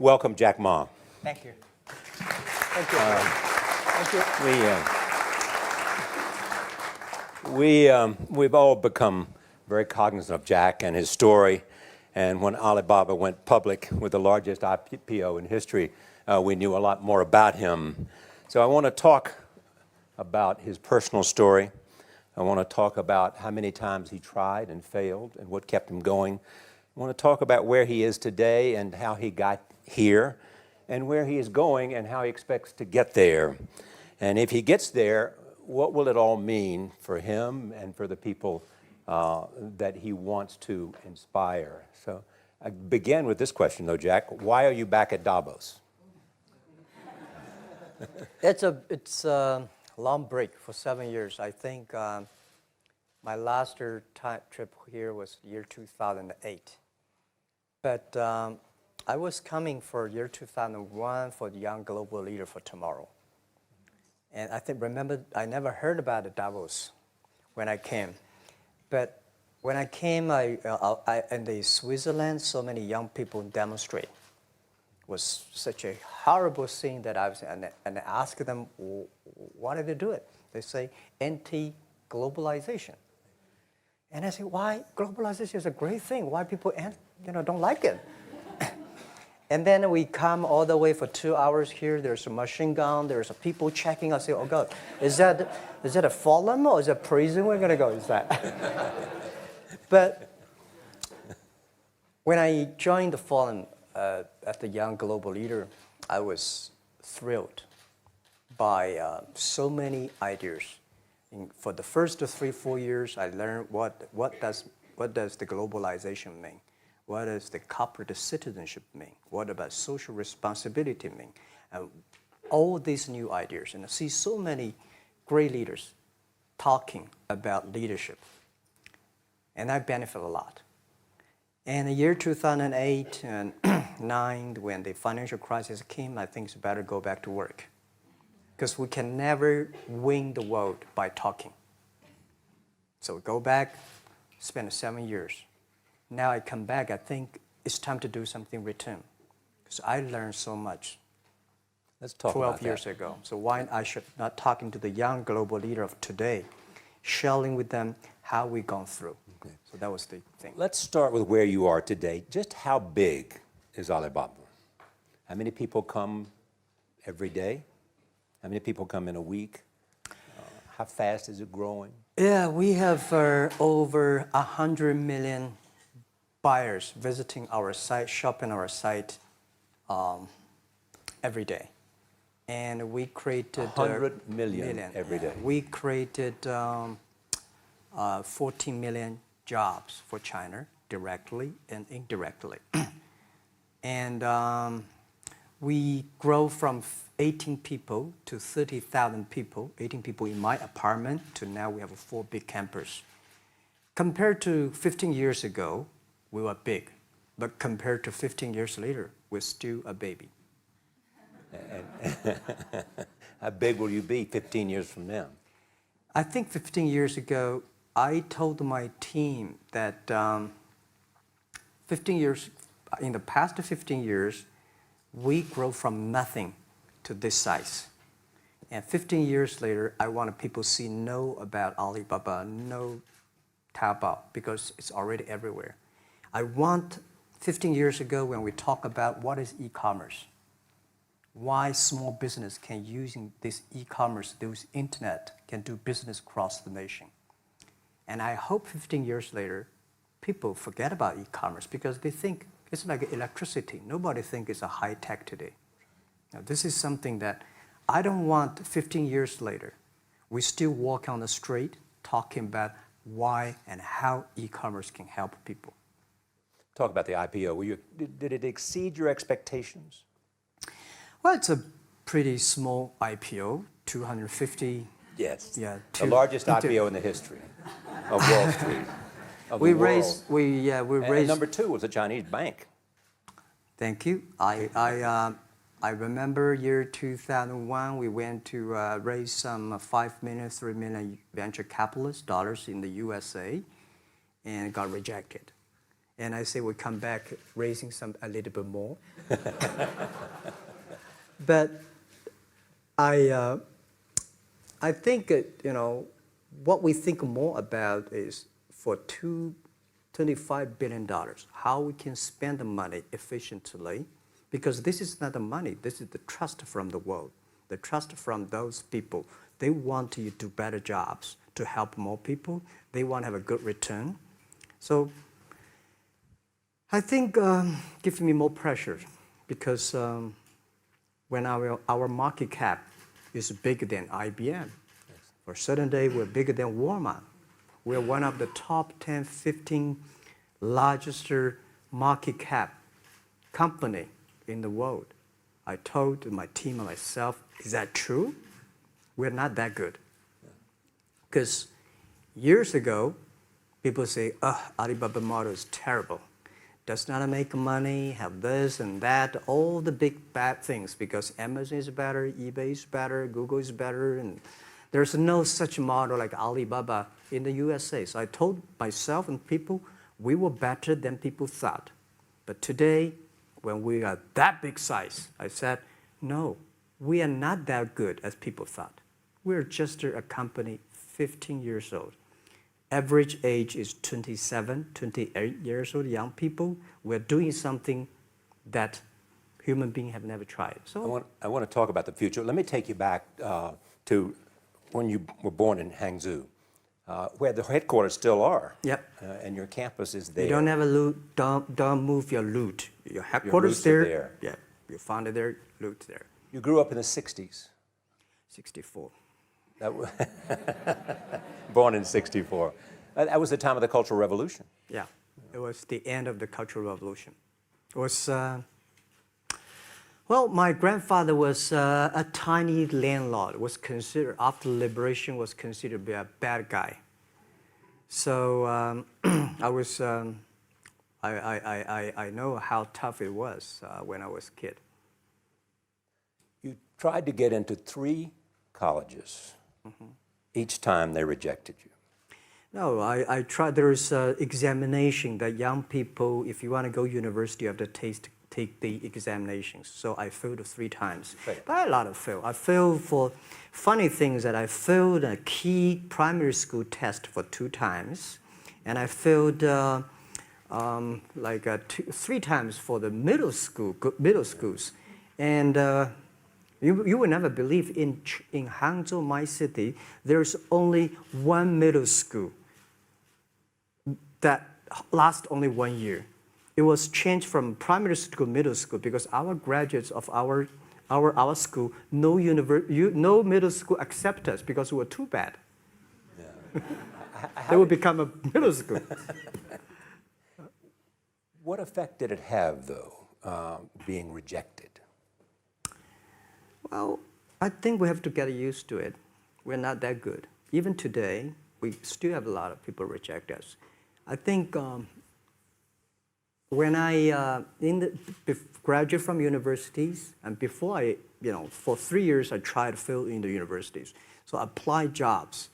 welcome Jack Ma. Thank you. Thank you. We've all become very cognizant of Jack and his story. And when Alibaba went public with the largest IPO in history, we knew a lot more about him. So I want to talk about his personal story. I want to talk about how many times he tried and failed and what kept him going. I want to talk about where he is today and how he got here, and where he is going and how he expects to get there. And if he gets there, what will it all mean for him and for the people that he wants to inspire? So I begin with this question, though, Jack. Why are you back at Davos? It's a long break for 7 years. I think my last trip here was year 2008. But I was coming for year 2001 for the Young Global Leader for Tomorrow. And remember, I never heard about the Davos when I came. But when I came, in the Switzerland, so many young people demonstrate. It was such a horrible scene that I asked them, why did they do it? They say, anti-globalization. And I say, why? Globalization is a great thing. Why people don't like it? And then we come all the way for 2 hours here. There's a machine gun. There's people checking. I say, oh, God, is that a forum or is that prison we're going to go? Is that? But when I joined the forum at the Young Global Leader, I was thrilled by so many ideas. For the first 3-4 years, I learned what does the globalization mean? What does the corporate citizenship mean? What about social responsibility mean? All these new ideas, and I see so many great leaders talking about leadership, and I benefit a lot. And the year 2008 and 2009, when the financial crisis came, I think it's better to go back to work, because we can never win the world by talking. So we go back, spend 7 years. Now I come back, I think it's time to do something return. Because I learned so much. Let's talk 12 years ago. So why I should not talking to the young global leader of today, sharing with them how we've gone through. Okay. So that was the thing. Let's start with where you are today. Just how big is Alibaba? How many people come every day? How many people come in a week? How fast is it growing? Yeah, we have over 100 million buyers visiting our site, shopping our site every day. And we created 100 million every day. We created 14 million jobs for China, directly and indirectly. And we grow from 18 people to 30,000 people, 18 people in my apartment, to now we have a 4 big campus. Compared to 15 years ago, we were big, but compared to 15 years later, we're still a baby. How big will you be 15 years from now? I think 15 years ago, I told my team that in the past 15 years, we grow from nothing to this size. And 15 years later, I want people to know about Alibaba, know Taobao, because it's already everywhere. I want 15 years ago when we talk about what is e-commerce, why small business can using this e-commerce, this internet, can do business across the nation. And I hope 15 years later, people forget about e-commerce because they think it's like electricity. Nobody thinks it's a high tech today. Now, this is something that I don't want 15 years later, we still walk on the street talking about why and how e-commerce can help people. Talk about the IPO. Did it exceed your expectations? Well, it's a pretty small IPO, 250. Yes. Yeah. The largest IPO in the history of Wall Street. We raised. And number 2 was a Chinese bank. Thank you. I remember year 2001. We went to raise some 5 million, 3 million venture capitalist dollars in the USA, and got rejected. And I say we come back raising a little bit more. But I think, what we think more about is for $25 billion, how we can spend the money efficiently, because this is not the money, this is the trust from the world, the trust from those people. They want to do better jobs to help more people. They want to have a good return. So I think gives me more pressure because when our market cap is bigger than IBM, for a certain day we're bigger than Walmart. We're one of the top 10, 15 largest market cap company in the world. I told my team and myself, is that true? We're not that good. Because years ago, people say, Alibaba model is terrible. Does not make money, have this and that, all the big bad things, because Amazon is better, eBay is better, Google is better, and there's no such model like Alibaba in the USA. So I told myself and people, we were better than people thought. But today, when we are that big size, I said, no, we are not that good as people thought. We're just a company 15 years old. Average age is 27, 28 years old, young people. We're doing something that human beings have never tried. So I want to talk about the future. Let me take you back to when you were born in Hangzhou, where the headquarters still are. Yep. And your campus is there. You don't have a loot, don't move your loot. Your headquarters Your roots are there. Yeah, you found it there, loot there. You grew up in the 60s. 64. Born in 64. That was the time of the Cultural Revolution. Yeah, it was the end of the Cultural Revolution. It was, well, my grandfather was a tiny landlord, was considered, after liberation, was considered to be a bad guy. So I know how tough it was when I was a kid. You tried to get into 3 colleges. Each time they rejected you. No, I tried. There is an examination that young people, if you want to go to university, you have to take the examinations. So I failed 3 times. Right. But a lot of fail. I failed for funny things that I failed a key primary school test for 2 times. And I failed 3 times for the middle schools. And you will never believe in Hangzhou, my city, there's only 1 middle school that lasts only 1 year. It was changed from primary school to middle school because our graduates of our school, no middle school accept us because we were too bad. Yeah. They would become a middle school. What effect did it have, though, being rejected? Well, I think we have to get used to it. We're not that good. Even today, we still have a lot of people reject us. I think when I graduated from universities, and before I, for 3 years I tried to fill in the universities. So I applied jobs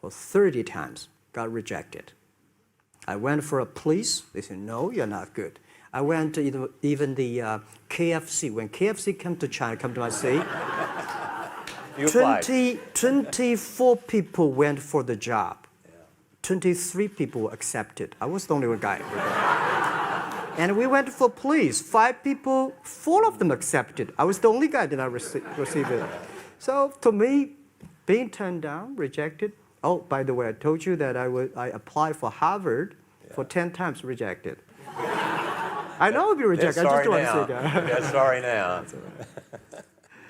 for 30 times, got rejected. I went for a police, they said, no, you're not good. I went to even the KFC. When KFC came to China, come to my city, 24 people went for the job. 23 people were accepted. I was the only one guy. And we went for police. 5 people, 4 of them accepted. I was the only guy that I received it. So to me, being turned down, rejected. Oh, by the way, I told you that I applied for Harvard for 10 times, rejected. I know I'll be rejected. I just want to say that. They're sorry now.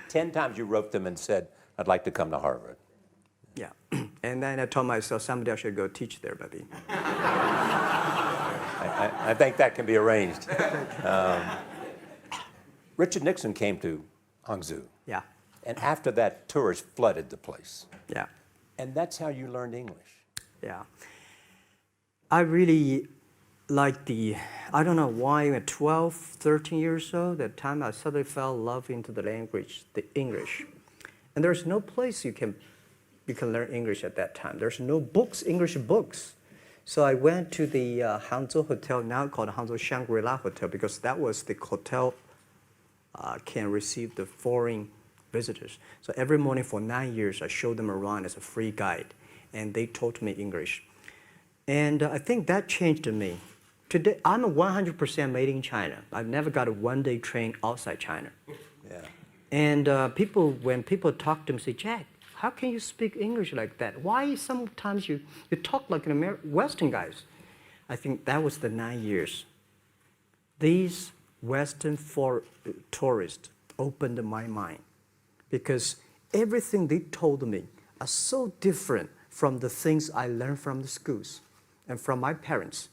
10 times you wrote them and said, I'd like to come to Harvard. Yeah. And then I told myself, someday I should go teach there, maybe. I think that can be arranged. Richard Nixon came to Hangzhou. Yeah. And after that, tourists flooded the place. Yeah. And that's how you learned English. Yeah. I really like I don't know why, at 12, 13 years old, that time I suddenly fell in love into the language, the English. And there's no place you can learn English at that time. There's no books, English books. So I went to the Hangzhou Hotel, now called Hangzhou Shangri-La Hotel, because that was the hotel can receive the foreign visitors. So every morning for 9 years, I showed them around as a free guide, and they taught me English. And I think that changed me. Today, I'm 100% made in China. I've never got a one-day train outside China. Yeah. And when people talk to me, say, Jack, how can you speak English like that? Why sometimes you talk like an Western guys? I think that was the 9 years. These Western tourists opened my mind because everything they told me are so different from the things I learned from the schools and from my parents.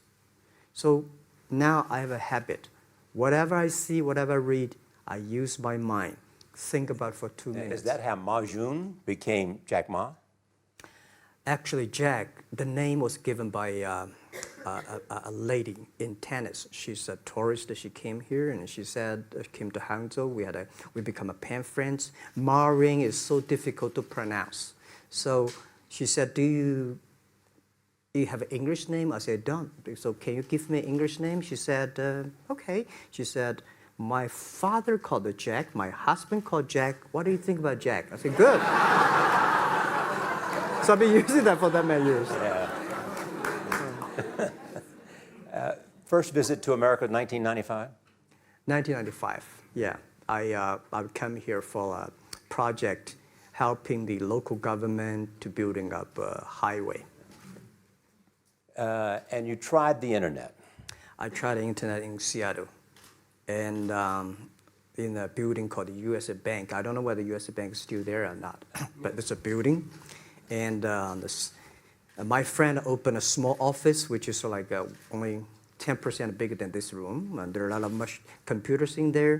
So now I have a habit. Whatever I see, whatever I read, I use my mind. Think about for 2 minutes. Is that how Ma Jun became Jack Ma? Actually, Jack, the name was given by a lady in tennis. She's a tourist. She came here and she said, came to Hangzhou. We become a pen friends. Ma Ring is so difficult to pronounce. So she said, do you have an English name? I said, don't. So can you give me an English name? She said, okay. She said, my father called it Jack. My husband called Jack. What do you think about Jack? I said, good. So I've been using that for that many years. Yeah. First visit to America, 1995? 1995, yeah. I would come here for a project helping the local government to building up a highway. And you tried the internet. I tried the internet in Seattle. And in a building called the USA Bank. I don't know whether the USA Bank is still there or not, but it's a building. And my friend opened a small office, which is like only 10% bigger than this room. And there are a lot of computers in there.